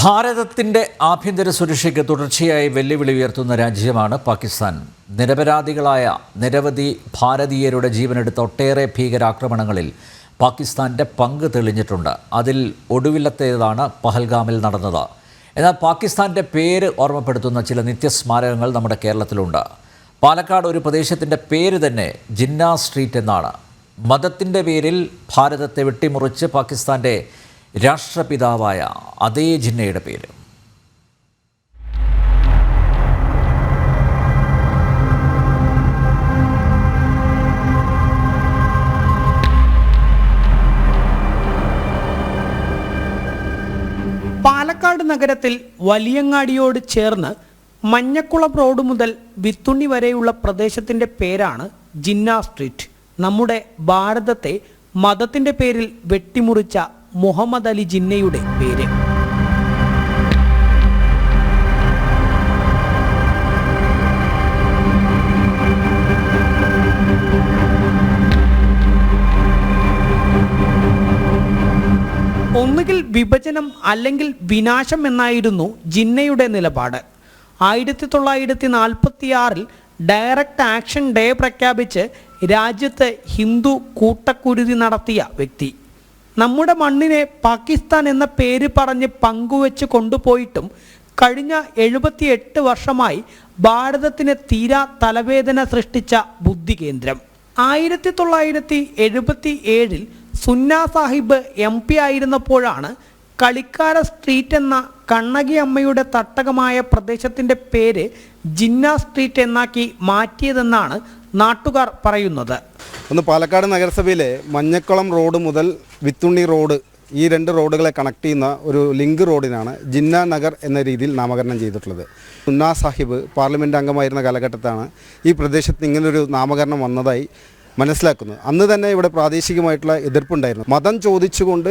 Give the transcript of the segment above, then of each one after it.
ഭാരതത്തിൻ്റെ ആഭ്യന്തര സുരക്ഷയ്ക്ക് തുടർച്ചയായി വെല്ലുവിളി ഉയർത്തുന്ന രാജ്യമാണ് പാകിസ്ഥാൻ. നിരപരാധികളായ നിരവധി ഭാരതീയരുടെ ജീവനെടുത്ത ഒട്ടേറെ ഭീകരാക്രമണങ്ങളിൽ പാകിസ്ഥാൻ്റെ പങ്ക് തെളിഞ്ഞിട്ടുണ്ട്. അതിൽ ഒടുവിലത്തേതാണ് പഹൽഗാമിൽ നടന്നത്. എന്നാൽ പാകിസ്ഥാൻ്റെ പേര് ഓർമ്മപ്പെടുത്തുന്ന ചില നിത്യസ്മാരകങ്ങൾ നമ്മുടെ കേരളത്തിലുണ്ട്. പാലക്കാട് ഒരു പ്രദേശത്തിൻ്റെ പേര് തന്നെ ജിന്ന സ്ട്രീറ്റ് എന്നാണ്. മതത്തിൻ്റെ പേരിൽ ഭാരതത്തെ വെട്ടിമുറിച്ച് പാകിസ്ഥാൻ്റെ രാഷ്ട്രപിതാവായ അതേ ജിന്നയുടെ പേര്. പാലക്കാട് നഗരത്തിൽ വലിയങ്ങാടിയോട് ചേർന്ന് മഞ്ഞക്കുളം റോഡ് മുതൽ വിത്തുണ്ണി വരെയുള്ള പ്രദേശത്തിൻ്റെ പേരാണ് ജിന്ന സ്ട്രീറ്റ്. നമ്മുടെ ഭാരതത്തെ മതത്തിൻ്റെ പേരിൽ വെട്ടിമുറിച്ച മുഹമ്മദ് അലി ജിന്നയുടെ പേര്. ഒന്നുകിൽ വിഭജനം അല്ലെങ്കിൽ വിനാശം എന്നായിരുന്നു ജിന്നയുടെ നിലപാട്. 1946 ഡയറക്റ്റ് ആക്ഷൻ ഡേ പ്രഖ്യാപിച്ച് രാജ്യത്ത് ഹിന്ദു കൂട്ടക്കുരുതി നടത്തിയ വ്യക്തി. നമ്മുടെ മണ്ണിനെ പാകിസ്ഥാൻ എന്ന പേര് പറഞ്ഞ് പങ്കുവെച്ച് കൊണ്ടുപോയിട്ടും കഴിഞ്ഞ 78 വർഷമായി ഭാരതത്തിന് തീരാ തലവേദന സൃഷ്ടിച്ച ബുദ്ധി കേന്ദ്രം. 1977 സുന്ന സാഹിബ് MP ആയിരുന്നപ്പോഴാണ് കളിക്കാര സ്ട്രീറ്റ് എന്ന കണ്ണകി അമ്മയുടെ തട്ടകമായ പ്രദേശത്തിൻ്റെ പേര് ജിന്ന സ്ട്രീറ്റ് എന്നാക്കി മാറ്റിയതെന്നാണ് നാട്ടുകാർ പറയുന്നത്. ഒന്ന് പാലക്കാട് നഗരസഭയിലെ മഞ്ഞക്കുളം റോഡ് മുതൽ വിത്തുണ്ണി റോഡ്, ഈ 2 റോഡുകളെ കണക്ട് ചെയ്യുന്ന ഒരു ലിങ്ക് റോഡിനാണ് ജിന്ന നഗർ എന്ന രീതിയിൽ നാമകരണം ചെയ്തിട്ടുള്ളത്. സുന്ന സാഹിബ് പാർലമെൻറ്റ് അംഗമായിരുന്ന കാലഘട്ടത്താണ് ഈ പ്രദേശത്ത് ഇങ്ങനൊരു നാമകരണം വന്നതായി മനസ്സിലാക്കുന്നത്. അന്ന് തന്നെ ഇവിടെ പ്രാദേശികമായിട്ടുള്ള എതിർപ്പുണ്ടായിരുന്നു. മതം ചോദിച്ചുകൊണ്ട്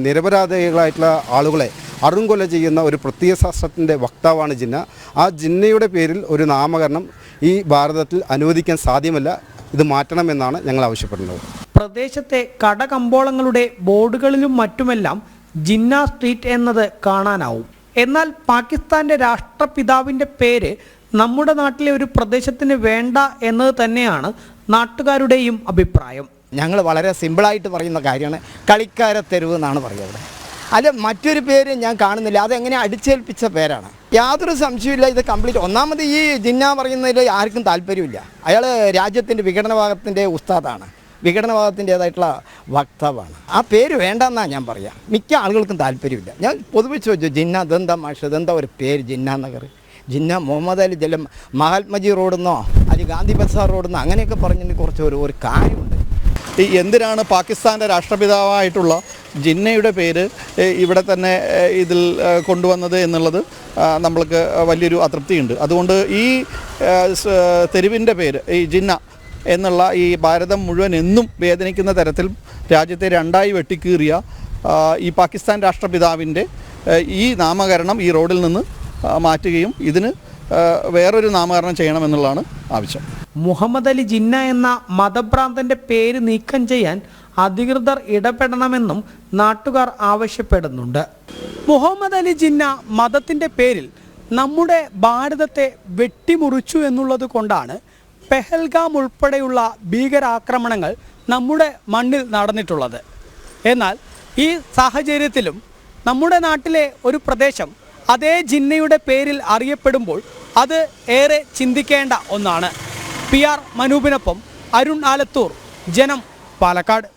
നിരപരാധികളായിട്ടുള്ള ആളുകളെ അറുംകൊല ചെയ്യുന്ന ഒരു പ്രത്യയശാസ്ത്രത്തിൻ്റെ വക്താവാണ് ജിന്ന. ആ ജിന്നയുടെ പേരിൽ ഒരു നാമകരണം ഈ ഭാരതത്തിൽ അനുവദിക്കാൻ സാധ്യമല്ല. ഇത് മാറ്റണമെന്നാണ് ഞങ്ങൾ ആവശ്യപ്പെടുന്നത്. പ്രദേശത്തെ കടകമ്പോളങ്ങളുടെ ബോർഡുകളിലും മറ്റുമെല്ലാം ജിന്ന സ്ട്രീറ്റ് എന്നത് കാണാനാവും. എന്നാൽ പാകിസ്ഥാൻ്റെ രാഷ്ട്രപിതാവിൻ്റെ പേര് നമ്മുടെ നാട്ടിലെ ഒരു പ്രദേശത്തിന് വേണ്ട എന്നത് തന്നെയാണ് നാട്ടുകാരുടെയും അഭിപ്രായം. ഞങ്ങൾ വളരെ സിമ്പിളായിട്ട് പറയുന്ന കാര്യമാണ് കളിക്കാര തെരുവ് എന്നാണ് പറയുന്നത്. അല്ല, മറ്റൊരു പേര് ഞാൻ കാണുന്നില്ല. അതെങ്ങനെ അടിച്ചേൽപ്പിച്ച പേരാണ്. യാതൊരു സംശയമില്ല, ഇത് കംപ്ലീറ്റ്. ഒന്നാമത് ഈ ജിന്ന പറയുന്നതിൽ ആർക്കും താല്പര്യമില്ല. അയാൾ രാജ്യത്തിൻ്റെ വിഘടനവാദത്തിൻ്റെ ഉസ്താദാണ്, വിഘടനവാദത്തിൻ്റേതായിട്ടുള്ള വക്താവാണ്. ആ പേര് വേണ്ടെന്നാണ് ഞാൻ പറയുക. മിക്ക ആളുകൾക്കും താല്പര്യമില്ല. ഞാൻ പൊതുവെ ചോദിച്ചു, ജിന്ന ഇതെന്താ മാഷ്, ഇതെന്താ ഒരു പേര് ജിന്ന നഗർ? ജിന്ന മുഹമ്മദ് അലി ജലം മഹാത്മജി റോഡെന്നോ അല്ലെങ്കിൽ ഗാന്ധി ബസാർ റോഡെന്നോ അങ്ങനെയൊക്കെ പറഞ്ഞതിന് കുറച്ച് ഒരു കാര്യമുണ്ട്. എന്തിനാണ് പാകിസ്ഥാൻ്റെ രാഷ്ട്രപിതാവായിട്ടുള്ള ജിന്നയുടെ പേര് ഇവിടെ തന്നെ ഇതിൽ കൊണ്ടുവന്നത് എന്നുള്ളത് നമ്മൾക്ക് വലിയൊരു അതൃപ്തിയുണ്ട്. അതുകൊണ്ട് ഈ തെരുവിൻ്റെ പേര് ഈ ജിന്ന എന്നുള്ള ഈ ഭാരതം മുഴുവൻ എന്നും വേദനിക്കുന്ന തരത്തിൽ രാജ്യത്തെ 2ആയി വെട്ടിക്കീറിയ ഈ പാകിസ്ഥാൻ രാഷ്ട്രപിതാവിൻ്റെ ഈ നാമകരണം ഈ റോഡിൽ നിന്ന് മാറ്റുകയും ഇതിന് വേറൊരു നാമകരണം ചെയ്യണമെന്നുള്ളതാണ് ആവശ്യം. മുഹമ്മദ് അലി ജിന്ന എന്ന മതഭ്രാന്തൻ്റെ പേര് നീക്കം ചെയ്യാൻ അധികൃതർ ഇടപെടണമെന്നും നാട്ടുകാർ ആവശ്യപ്പെടുന്നുണ്ട്. മുഹമ്മദ് അലി ജിന്ന മതത്തിൻ്റെ പേരിൽ നമ്മുടെ ഭാരതത്തെ വെട്ടിമുറിച്ചു എന്നുള്ളത് കൊണ്ടാണ് പെഹൽഗാം ഉൾപ്പെടെയുള്ള ഭീകരാക്രമണങ്ങൾ നമ്മുടെ മണ്ണിൽ നടന്നിട്ടുള്ളത്. എന്നാൽ ഈ സാഹചര്യത്തിലും നമ്മുടെ നാട്ടിലെ ഒരു പ്രദേശം അതേ ജിന്നയുടെ പേരിൽ അറിയപ്പെടുമ്പോൾ അത് ഏറെ ചിന്തിക്കേണ്ട ഒന്നാണ്. PR മനൂപിനൊപ്പം അരുൺ ആലത്തൂർ, ജനം, പാലക്കാട്.